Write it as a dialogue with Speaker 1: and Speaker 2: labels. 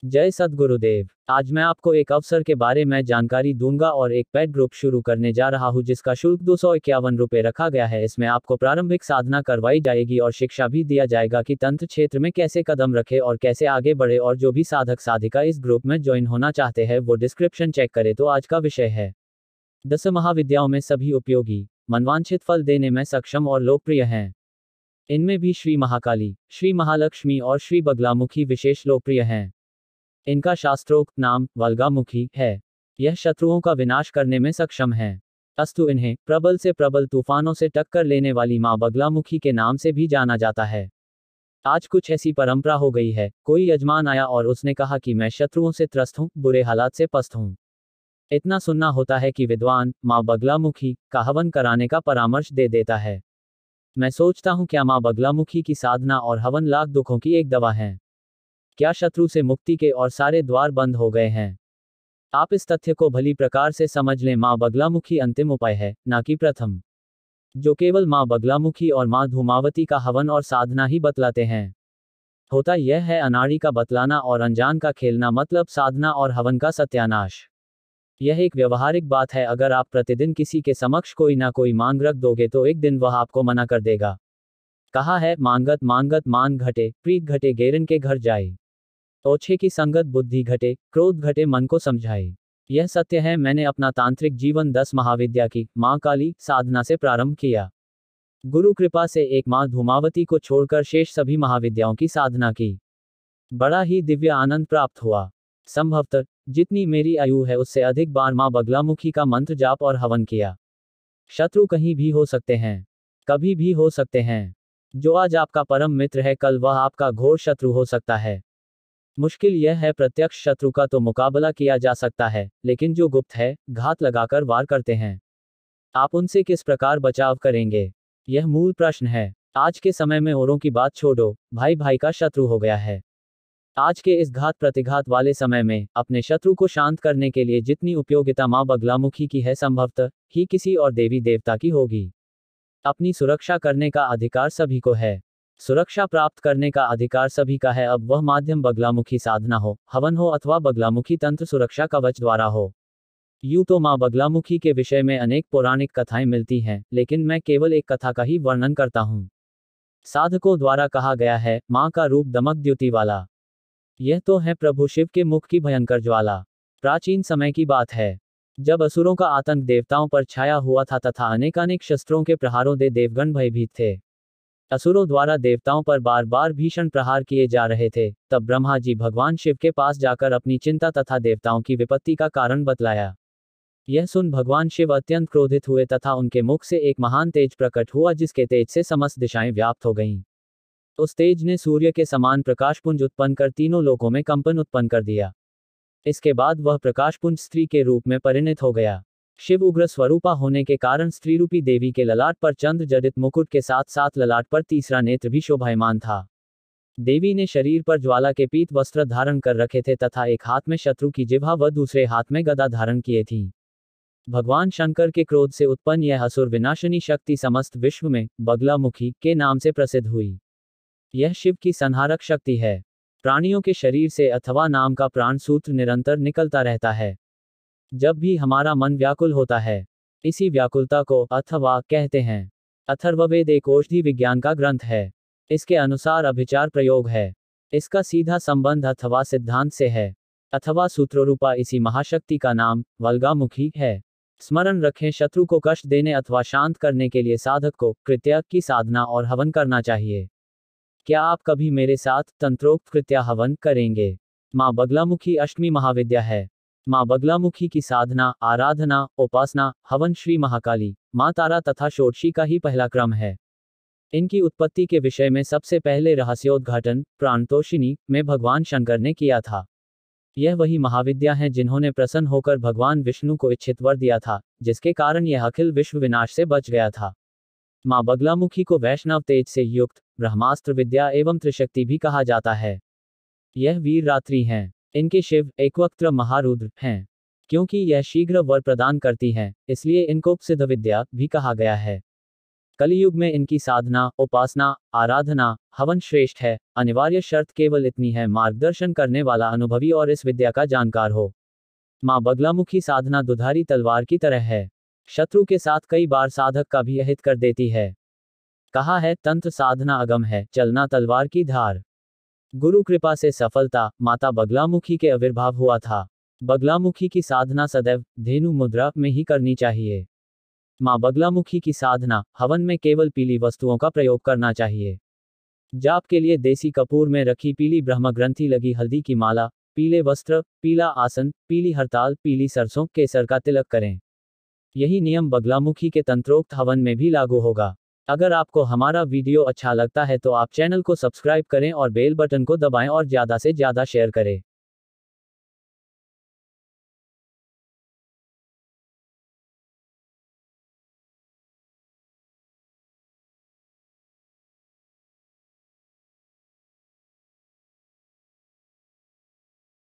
Speaker 1: जय सद्गुरुदेव। आज मैं आपको एक अवसर के बारे में जानकारी दूंगा और एक पेड ग्रुप शुरू करने जा रहा हूं जिसका शुल्क 251 रुपये रखा गया है। इसमें आपको प्रारंभिक साधना करवाई जाएगी और शिक्षा भी दिया जाएगा कि तंत्र क्षेत्र में कैसे कदम रखें और कैसे आगे बढ़े। और जो भी साधक साधिका इस ग्रुप में ज्वाइन होना चाहते हैं वो डिस्क्रिप्शन चेक करें। तो आज का विषय है 10 महाविद्याओं में सभी उपयोगी, मनवांछित फल देने में सक्षम और लोकप्रिय हैं। इनमें भी श्री महाकाली, श्री महालक्ष्मी और श्री बगलामुखी विशेष लोकप्रिय हैं। इनका शास्त्रोक्त नाम वल्गामुखी है। यह शत्रुओं का विनाश करने में सक्षम है। अस्तु इन्हें प्रबल से प्रबल तूफानों से टक्कर लेने वाली मां बगलामुखी के नाम से भी जाना जाता है। आज कुछ ऐसी परंपरा हो गई है, कोई यजमान आया और उसने कहा कि मैं शत्रुओं से त्रस्त हूं, बुरे हालात से पस्त हूं। इतना सुनना होता है कि विद्वान मां बगलामुखी का हवन कराने का परामर्श दे देता है। मैं सोचता हूं क्या मां बगलामुखी की साधना और हवन लाख दुखों की एक दवा है? क्या शत्रु से मुक्ति के और सारे द्वार बंद हो गए हैं? आप इस तथ्य को भली प्रकार से समझ लें, मां बगलामुखी अंतिम उपाय है, ना कि प्रथम, जो केवल मां बगलामुखी और मां धूमावती का हवन और साधना ही बतलाते हैं। होता यह है अनाड़ी का बतलाना और अनजान का खेलना, मतलब साधना और हवन का सत्यानाश। यह एक व्यवहारिक बात है। अगर आप प्रतिदिन किसी के समक्ष कोई ना कोई मांग रख दोगे तो एक दिन वह आपको मना कर देगा। कहा है मांगत मांगत मान घटे, प्रीत घटे गेरन के घर जाए। ओछे की संगत बुद्धि घटे, क्रोध घटे मन को समझाए। यह सत्य है। मैंने अपना तांत्रिक जीवन 10 महाविद्या की मां काली साधना से प्रारंभ किया। गुरु कृपा से एक मां धूमावती को छोड़कर शेष सभी महाविद्याओं की साधना की। बड़ा ही दिव्य आनंद प्राप्त हुआ। संभवतः जितनी मेरी आयु है उससे अधिक बार मां बगलामुखी का मंत्र जाप और हवन किया। शत्रु कहीं भी हो सकते हैं, कभी भी हो सकते हैं। जो आज आपका परम मित्र है कल वह आपका घोर शत्रु हो सकता है। मुश्किल यह है, प्रत्यक्ष शत्रु का तो मुकाबला किया जा सकता है, लेकिन जो गुप्त है, घात लगाकर वार करते हैं, आप उनसे किस प्रकार बचाव करेंगे? यह मूल प्रश्न है। आज के समय में औरों की बात छोड़ो, भाई भाई का शत्रु हो गया है। आज के इस घात प्रतिघात वाले समय में अपने शत्रु को शांत करने के लिए जितनी उपयोगिता मां बगलामुखी की है, संभवतः ही किसी और देवी देवता की होगी। अपनी सुरक्षा करने का अधिकार सभी को है। सुरक्षा प्राप्त करने का अधिकार सभी का है। अब वह माध्यम बगलामुखी साधना हो, हवन हो अथवा बगलामुखी तंत्र सुरक्षा कवच द्वारा हो। यूं तो मां बगलामुखी के विषय में अनेक पौराणिक कथाएं मिलती हैं, लेकिन मैं केवल एक कथा का ही वर्णन करता हूं। साधकों द्वारा कहा गया है, मां का रूप दमक द्युति वाला। यह तो है प्रभु शिव के मुख की भयंकर ज्वाला। प्राचीन समय की बात है, जब असुरों का आतंक देवताओं पर छाया हुआ था तथा अनेकानेक शस्त्रों के प्रहारों से देवगण भयभीत थे। असुरों द्वारा देवताओं पर बार बार भीषण प्रहार किए जा रहे थे। तब ब्रह्मा जी भगवान शिव के पास जाकर अपनी चिंता तथा देवताओं की विपत्ति का कारण बतलाया। यह सुन भगवान शिव अत्यंत क्रोधित हुए तथा उनके मुख से एक महान तेज प्रकट हुआ, जिसके तेज से समस्त दिशाएं व्याप्त हो गईं। उस तेज ने सूर्य के समान प्रकाशपुंज उत्पन्न कर तीनों लोकों में कंपन उत्पन्न कर दिया। इसके बाद वह प्रकाशपुंज स्त्री के रूप में परिणत हो गया। शिव उग्र स्वरूपा होने के कारण स्त्रीरूपी देवी के ललाट पर चंद्र जडित मुकुट के साथ साथ ललाट पर तीसरा नेत्र भी शोभायमान था। देवी ने शरीर पर ज्वाला के पीत वस्त्र धारण कर रखे थे तथा एक हाथ में शत्रु की जिह्वा व दूसरे हाथ में गदा धारण किए थी। भगवान शंकर के क्रोध से उत्पन्न यह असुर विनाशिनी शक्ति समस्त विश्व में बगलामुखी के नाम से प्रसिद्ध हुई। यह शिव की संहारक शक्ति है। प्राणियों के शरीर से अथवा नाम का प्राण सूत्र निरंतर निकलता रहता है। जब भी हमारा मन व्याकुल होता है, इसी व्याकुलता को अथवा कहते हैं। अथर्ववेद एक औषधि विज्ञान का ग्रंथ है। इसके अनुसार अभिचार प्रयोग है। इसका सीधा संबंध अथवा सिद्धांत से है। अथवा सूत्रोरूपा इसी महाशक्ति का नाम वल्गामुखी है। स्मरण रखें, शत्रु को कष्ट देने अथवा शांत करने के लिए साधक को कृत्या की साधना और हवन करना चाहिए। क्या आप कभी मेरे साथ तंत्रोक्त कृत्या हवन करेंगे? मां बगलामुखी अष्टमी महाविद्या है। मां बगलामुखी की साधना, आराधना, उपासना, हवन श्री महाकाली, मां तारा तथा षोडशी का ही पहला क्रम है। इनकी उत्पत्ति के विषय में सबसे पहले रहस्योद्घाटन प्राणतोषिनी में भगवान शंकर ने किया था। यह वही महाविद्या हैं जिन्होंने प्रसन्न होकर भगवान विष्णु को इच्छित वर दिया था, जिसके कारण यह अखिल विश्व विनाश से बच गया था। मां बगलामुखी को वैष्णव तेज से युक्त ब्रह्मास्त्र विद्या एवं त्रिशक्ति भी कहा जाता है। यह वीर रात्रि हैं। इनके शिव एकवक्त्र महारुद्र हैं। क्योंकि यह शीघ्र वर प्रदान करती हैं, इसलिए इनको सिद्ध विद्या भी कहा गया है। कलियुग में इनकी साधना, उपासना, आराधना, हवन श्रेष्ठ है। अनिवार्य शर्त केवल इतनी है, मार्गदर्शन करने वाला अनुभवी और इस विद्या का जानकार हो। मां बगलामुखी साधना दुधारी तलवार की तरह है। शत्रु के साथ कई बार साधक का भी अहित कर देती है। कहा है, तंत्र साधना अगम है, चलना तलवार की धार। गुरु कृपा से सफलता माता बगलामुखी के आविर्भाव हुआ था। बगलामुखी की साधना सदैव धेनु मुद्रा में ही करनी चाहिए। मां बगलामुखी की साधना हवन में केवल पीली वस्तुओं का प्रयोग करना चाहिए। जाप के लिए देसी कपूर में रखी पीली ब्रह्म ग्रंथि लगी हल्दी की माला, पीले वस्त्र, पीला आसन, पीली हरताल, पीली सरसों, केसर का तिलक करें। यही नियम बगलामुखी के तंत्रोक्त हवन में भी लागू होगा। अगर आपको हमारा वीडियो अच्छा लगता है तो आप चैनल को सब्सक्राइब करें और बेल बटन को दबाएं और ज़्यादा से ज़्यादा शेयर करें।